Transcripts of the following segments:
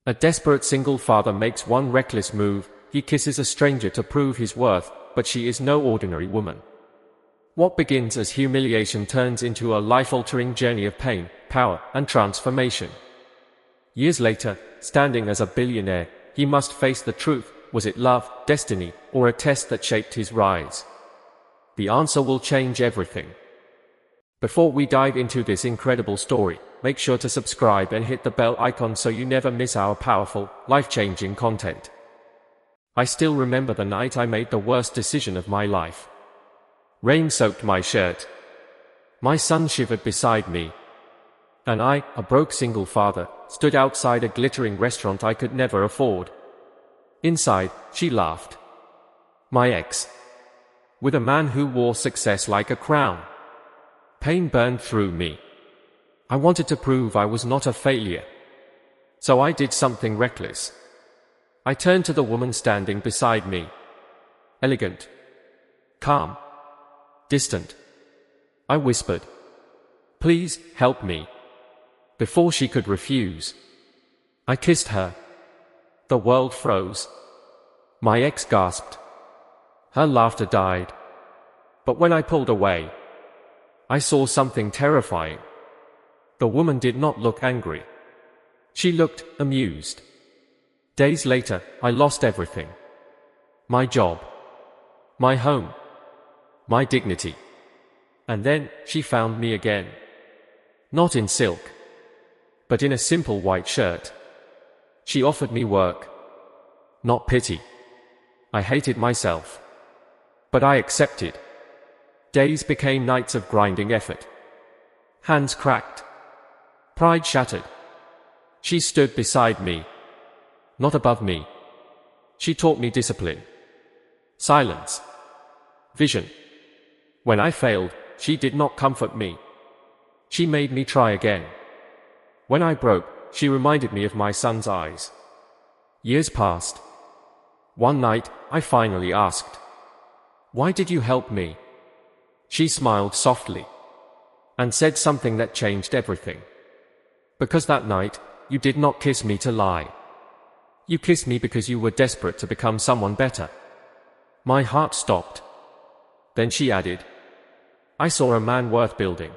A desperate single father makes one reckless move. He kisses a stranger to prove his worth, but she is no ordinary woman. What begins as humiliation turns into a life-altering journey of pain, power, and transformation. Years later, standing as a billionaire, he must face the truth. Was it love, destiny, or a test that shaped his rise? The answer will change everything. Before we dive into this incredible story, make sure to subscribe and hit the bell icon so you never miss our powerful, life-changing content. I still remember the night I made the worst decision of my life. Rain soaked my shirt. My son shivered beside me. And I, a broke single father, stood outside a glittering restaurant I could never afford. Inside, she laughed. My ex. With a man who wore success like a crown. Pain burned through me. I wanted to prove I was not a failure. So I did something reckless. I turned to the woman standing beside me. Elegant. Calm. Distant. I whispered, "Please, help me." Before she could refuse, I kissed her. The world froze. My ex gasped. Her laughter died. But when I pulled away, I saw something terrifying. The woman did not look angry. She looked amused. Days later, I lost everything. My job. My home. My dignity. And then, she found me again. Not in silk, but in a simple white shirt. She offered me work. Not pity. I hated myself. But I accepted. Days became nights of grinding effort. Hands cracked. Pride shattered. She stood beside me. Not above me. She taught me discipline. Silence. Vision. When I failed, she did not comfort me. She made me try again. When I broke, she reminded me of my son's eyes. Years passed. One night, I finally asked, "Why did you help me?" She smiled softly and said something that changed everything. "Because that night, you did not kiss me to lie. You kissed me because you were desperate to become someone better." My heart stopped. Then she added, "I saw a man worth building."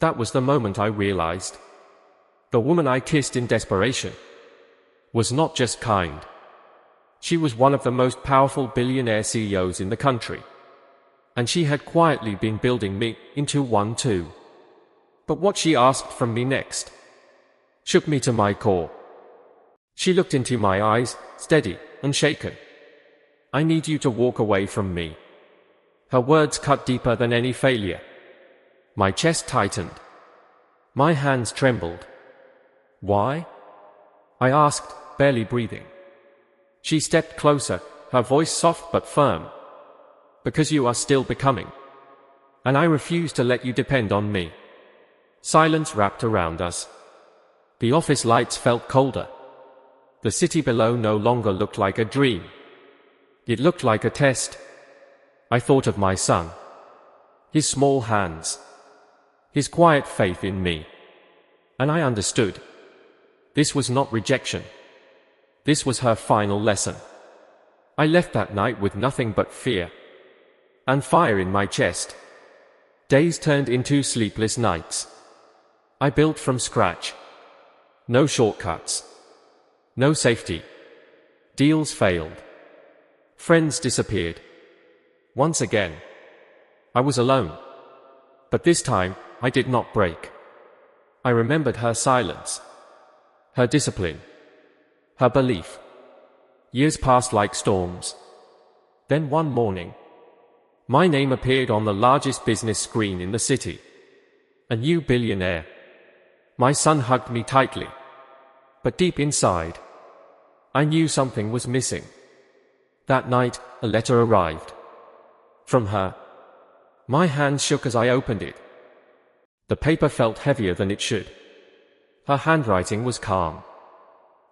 That was the moment I realized. The woman I kissed in desperation was not just kind. She was one of the most powerful billionaire CEOs in the country. And she had quietly been building me into one too. But what she asked from me next shook me to my core. She looked into my eyes, steady, unshaken. "I need you to walk away from me." Her words cut deeper than any failure. My chest tightened. My hands trembled. "Why?" I asked, barely breathing. She stepped closer, her voice soft but firm. "Because you are still becoming. And I refuse to let you depend on me." Silence wrapped around us. The office lights felt colder. The city below no longer looked like a dream. It looked like a test. I thought of my son. His small hands. His quiet faith in me. And I understood. This was not rejection. This was her final lesson. I left that night with nothing but fear. And fire in my chest. Days turned into sleepless nights. I built from scratch. No shortcuts. No safety. Deals failed. Friends disappeared. Once again, I was alone. But this time, I did not break. I remembered her silence. Her discipline. Her belief. Years passed like storms. Then one morning, my name appeared on the largest business screen in the city. A new billionaire. My son hugged me tightly. But deep inside, I knew something was missing. That night, a letter arrived. From her. My hands shook as I opened it. The paper felt heavier than it should. Her handwriting was calm.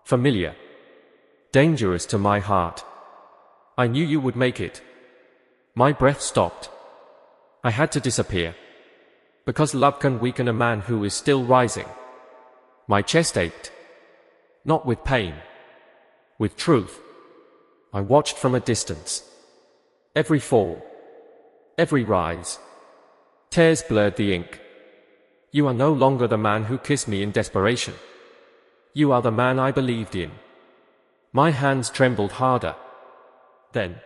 Familiar. Dangerous to my heart. "I knew you would make it." My breath stopped. I had to disappear. Because love can weaken a man who is still rising. My chest ached. Not with pain. With truth. I watched from a distance. Every fall. Every rise. Tears blurred the ink. You are no longer the man who kissed me in desperation. You are the man I believed in. My hands trembled harder. Then,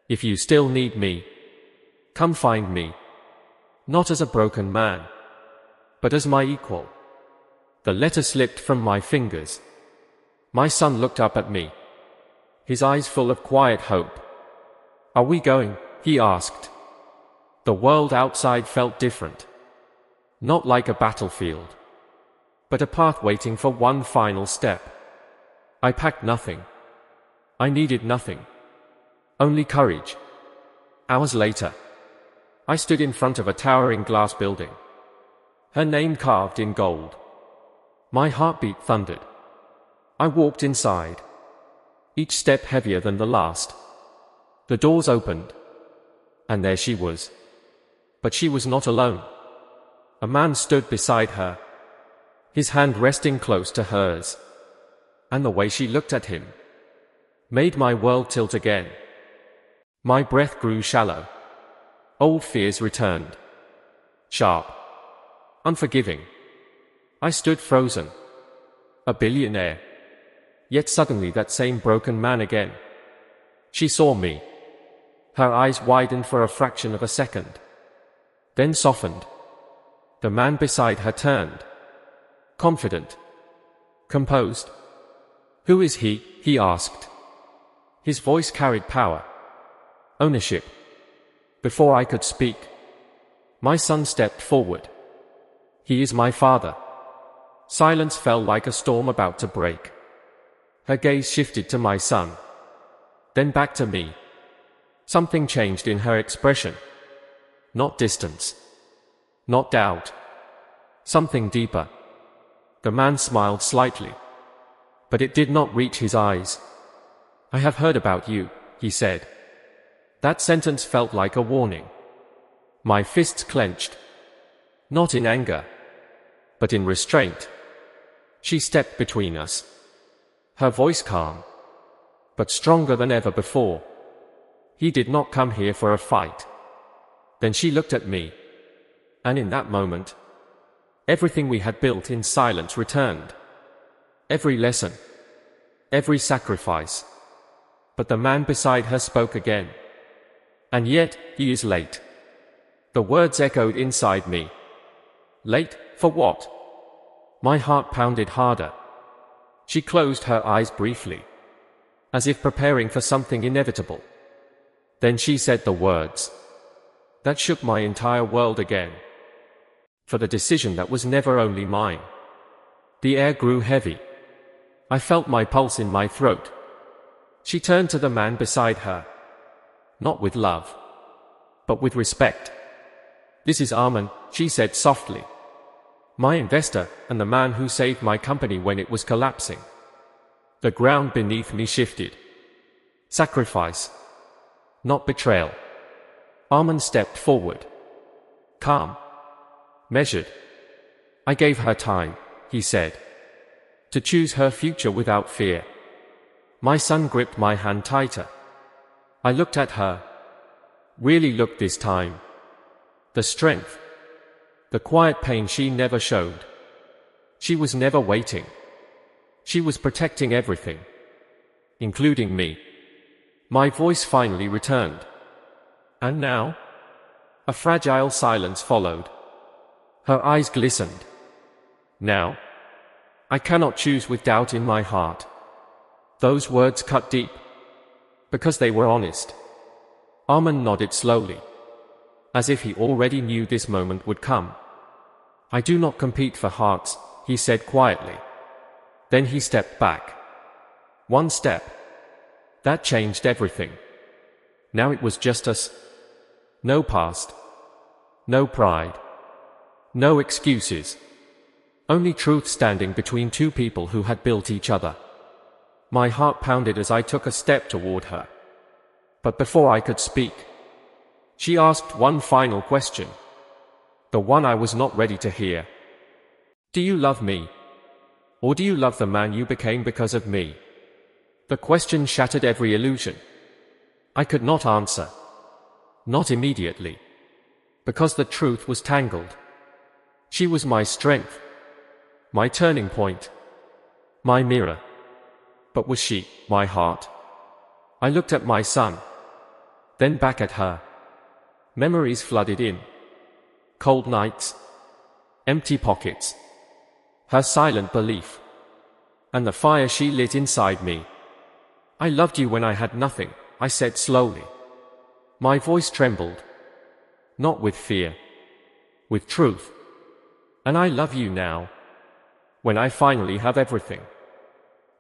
if you still need me, come find me. Not as a broken man, but as my equal. The letter slipped from my fingers. My son looked up at me, his eyes full of quiet hope. Are we going? He asked. The world outside felt different. Not like a battlefield, but a path waiting for one final step. I packed nothing. I needed nothing. Only courage. Hours later, I stood in front of a towering glass building. Her name carved in gold. My heartbeat thundered. I walked inside, each step heavier than the last. The doors opened, and there she was. But she was not alone. A man stood beside her, his hand resting close to hers. And the way she looked at him made my world tilt again. My breath grew shallow. Old fears returned. Sharp. Unforgiving. I stood frozen. A billionaire. Yet suddenly that same broken man again. She saw me. Her eyes widened for a fraction of a second, then softened. The man beside her turned. Confident. Composed. Who is he? He asked. His voice carried power. Ownership. Before I could speak, my son stepped forward. He is my father. Silence fell like a storm about to break. Her gaze shifted to my son, then back to me. Something changed in her expression. Not distance. Not doubt. Something deeper. The man smiled slightly, but it did not reach his eyes. I have heard about you, he said. That sentence felt like a warning. My fists clenched. Not in anger, but in restraint. She stepped between us. Her voice calm, but stronger than ever before. He did not come here for a fight. Then she looked at me. And in that moment, everything we had built in silence returned. Every lesson. Every sacrifice. But the man beside her spoke again. And yet, he is late. The words echoed inside me. Late, for what? My heart pounded harder. She closed her eyes briefly, as if preparing for something inevitable. Then she said the words that shook my entire world again. For the decision that was never only mine. The air grew heavy. I felt my pulse in my throat. She turned to the man beside her. Not with love, but with respect. This is Arman, she said softly. My investor, and the man who saved my company when it was collapsing. The ground beneath me shifted. Sacrifice. Not betrayal. Arman stepped forward. Calm. Measured. I gave her time, he said, to choose her future without fear. My son gripped my hand tighter. I looked at her. Really looked this time. The strength. The quiet pain she never showed. She was never waiting. She was protecting everything, including me. My voice finally returned. And now? A fragile silence followed. Her eyes glistened. Now? I cannot choose with doubt in my heart. Those words cut deep, because they were honest. Arman nodded slowly, as if he already knew this moment would come. I do not compete for hearts, he said quietly. Then he stepped back. One step. That changed everything. Now it was just us. No past. No pride. No excuses. Only truth standing between two people who had built each other. My heart pounded as I took a step toward her. But before I could speak, she asked one final question. The one I was not ready to hear. Do you love me? Or do you love the man you became because of me? The question shattered every illusion. I could not answer. Not immediately. Because the truth was tangled. She was my strength. My turning point. My mirror. But was she my heart? I looked at my son. Then back at her. Memories flooded in. Cold nights. Empty pockets. Her silent belief. And the fire she lit inside me. I loved you when I had nothing, I said slowly. My voice trembled. Not with fear. With truth. And I love you now. When I finally have everything.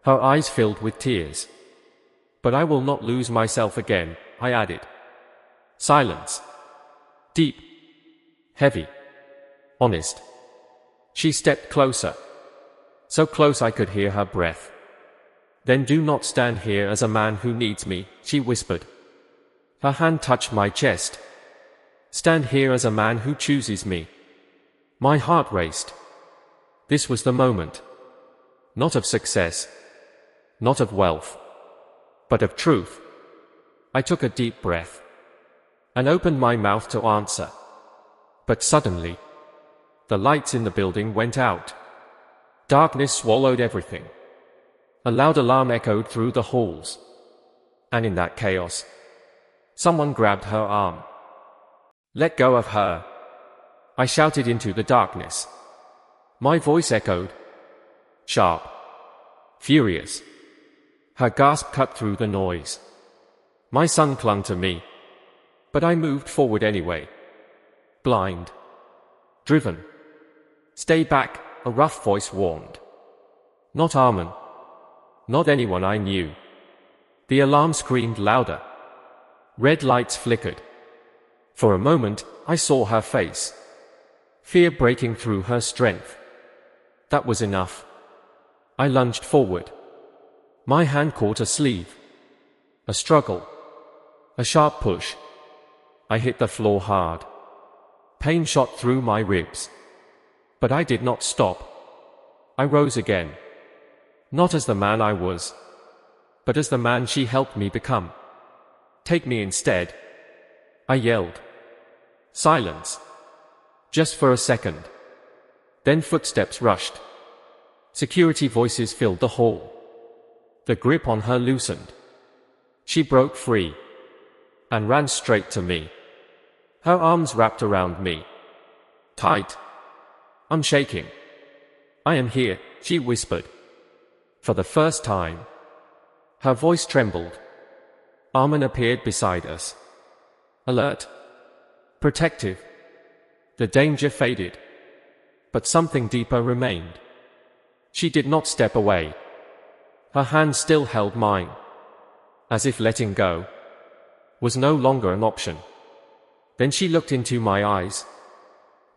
Her eyes filled with tears. But I will not lose myself again, I added. Silence. Deep. Heavy. Honest. She stepped closer. So close I could hear her breath. Then do not stand here as a man who needs me, she whispered. Her hand touched my chest. Stand here as a man who chooses me. My heart raced. This was the moment. Not of success. Not of wealth. But of truth. I took a deep breath. And opened my mouth to answer. But suddenly, the lights in the building went out. Darkness swallowed everything. A loud alarm echoed through the halls. And in that chaos, someone grabbed her arm. Let go of her. I shouted into the darkness. My voice echoed. Sharp. Furious. Her gasp cut through the noise. My son clung to me. But I moved forward anyway. Blind. Driven. Stay back, a rough voice warned. Not Armin. Not anyone I knew. The alarm screamed louder. Red lights flickered. For a moment, I saw her face. Fear breaking through her strength. That was enough. I lunged forward. My hand caught a sleeve. A struggle. A sharp push. I hit the floor hard. Pain shot through my ribs. But I did not stop. I rose again. Not as the man I was, but as the man she helped me become. Take me instead. I yelled. Silence. Just for a second. Then footsteps rushed. Security voices filled the hall. The grip on her loosened. She broke free and ran straight to me. Her arms wrapped around me. Tight. I'm shaking. I am here, she whispered. For the first time. Her voice trembled. Armin appeared beside us. Alert. Protective. The danger faded. But something deeper remained. She did not step away. Her hand still held mine. As if letting go was no longer an option. Then she looked into my eyes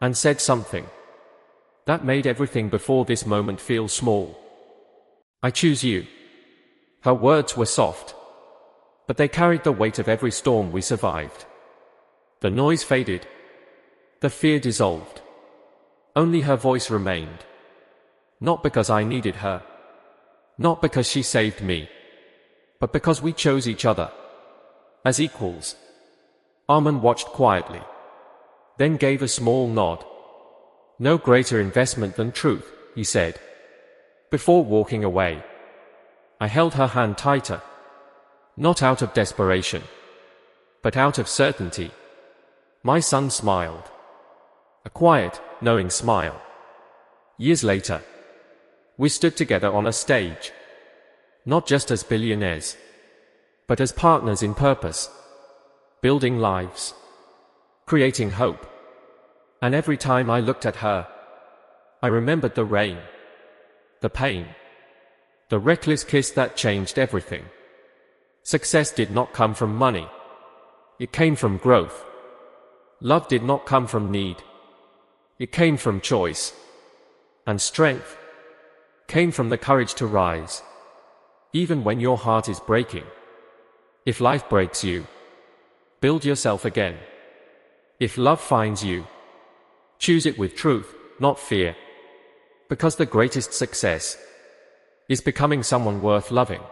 and said something that made everything before this moment feel small. I choose you. Her words were soft, but they carried the weight of every storm we survived. The noise faded. The fear dissolved. Only her voice remained. Not because I needed her. Not because she saved me. But because we chose each other. As equals. Armin watched quietly. Then gave a small nod. No greater investment than truth, he said. Before walking away, I held her hand tighter. Not out of desperation, but out of certainty. My son smiled. A quiet, knowing smile. Years later, we stood together on a stage. Not just as billionaires, but as partners in purpose. Building lives. Creating hope. And every time I looked at her, I remembered the rain. The pain. The reckless kiss that changed everything. Success did not come from money. It came from growth. Love did not come from need. It came from choice. And strength came from the courage to rise. Even when your heart is breaking. If life breaks you, build yourself again. If love finds you, choose it with truth, not fear. Because the greatest success is becoming someone worth loving.